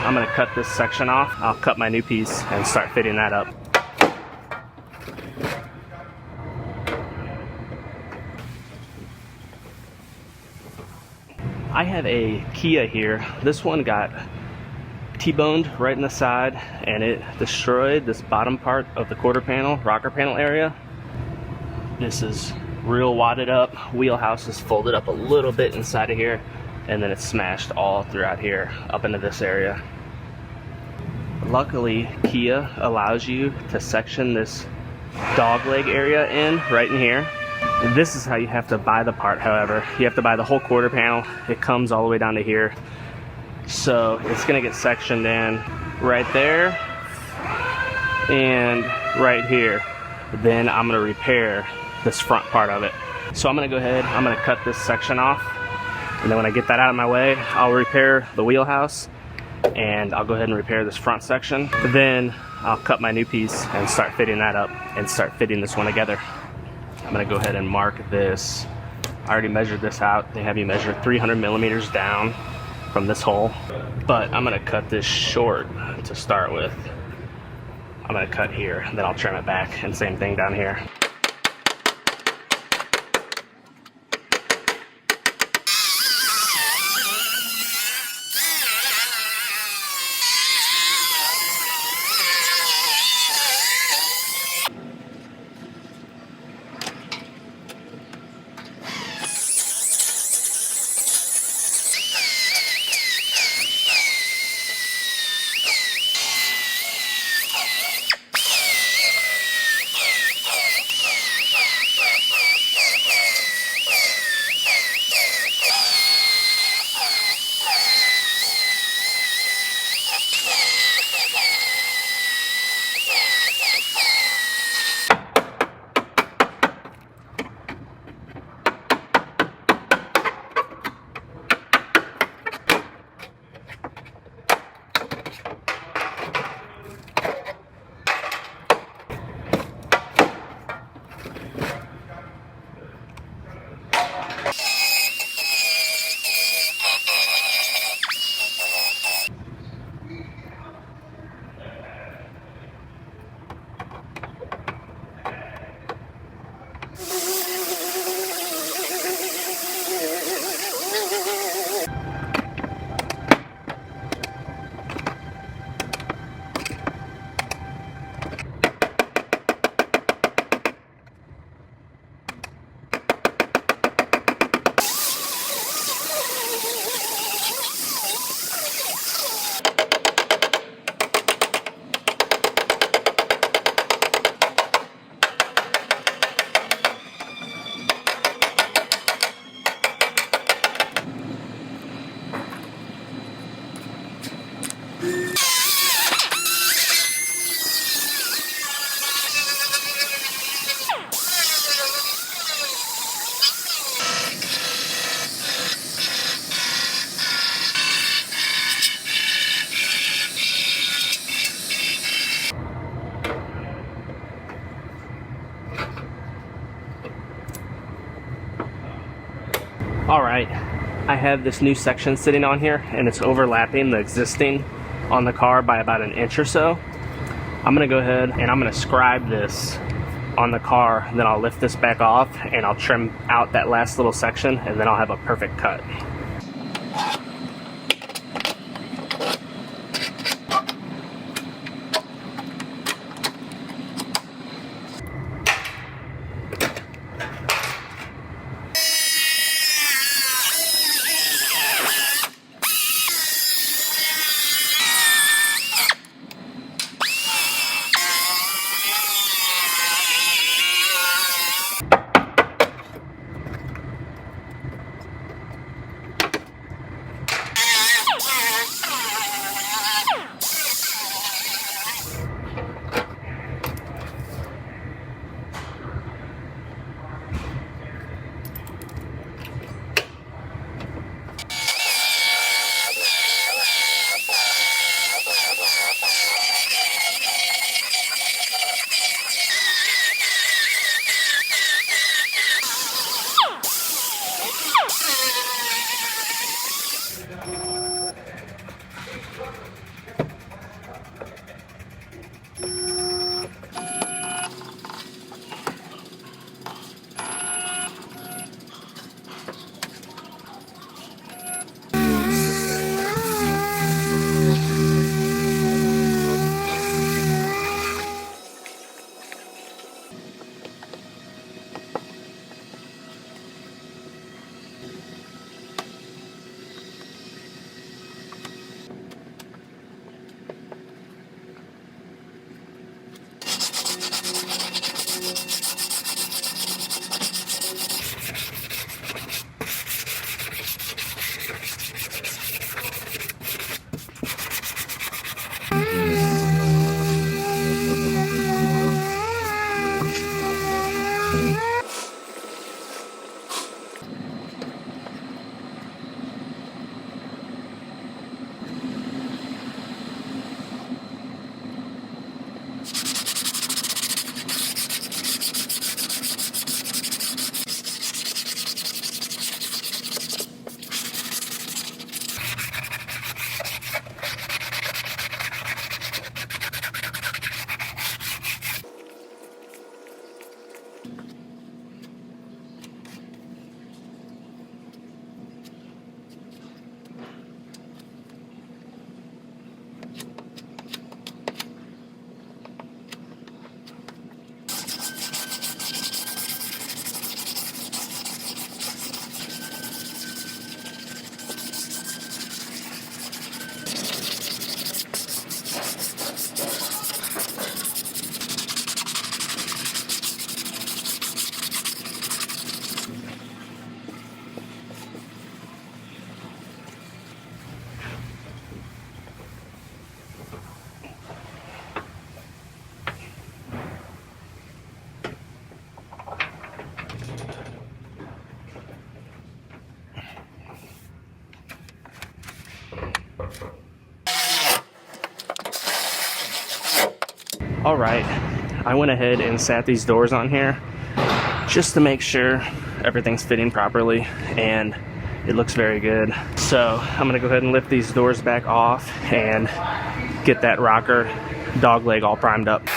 I'm gonna cut this section off. I'll cut my new piece and start fitting that up. I have a Kia here. This one got T-boned right in the side and it destroyed this bottom part of the quarter panel, rocker panel area. This is real wadded up. Wheelhouse is folded up a little bit inside of here, and then it's smashed all throughout here up into this area. Luckily, Kia allows you to section this dogleg area in right in here. This is how you have to buy the part, however. You have to buy the whole quarter panel. It comes all the way down to here. So it's gonna get sectioned in right there and right here. Then I'm gonna repair this front part of it. So I'm gonna go ahead, I'm gonna cut this section off. And then when I get that out of my way, I'll repair the wheelhouse and I'll go ahead and repair this front section. Then I'll cut my new piece and start fitting that up and start fitting this one together. I'm gonna go ahead and mark this. I already measured this out. They have you measure 300 millimeters down from this hole, but I'm gonna cut this short to start with. I'm gonna cut here, then I'll trim it back, and same thing down here. All right, I have this new section sitting on here and it's overlapping the existing on the car by about an inch or so. I'm gonna go ahead and I'm gonna scribe this on the car, then I'll lift this back off and I'll trim out that last little section and then I'll have a perfect cut. All right, I went ahead and sat these doors on here just to make sure everything's fitting properly, and it looks very good. So I'm gonna go ahead and lift these doors back off and get that rocker dog leg all primed up.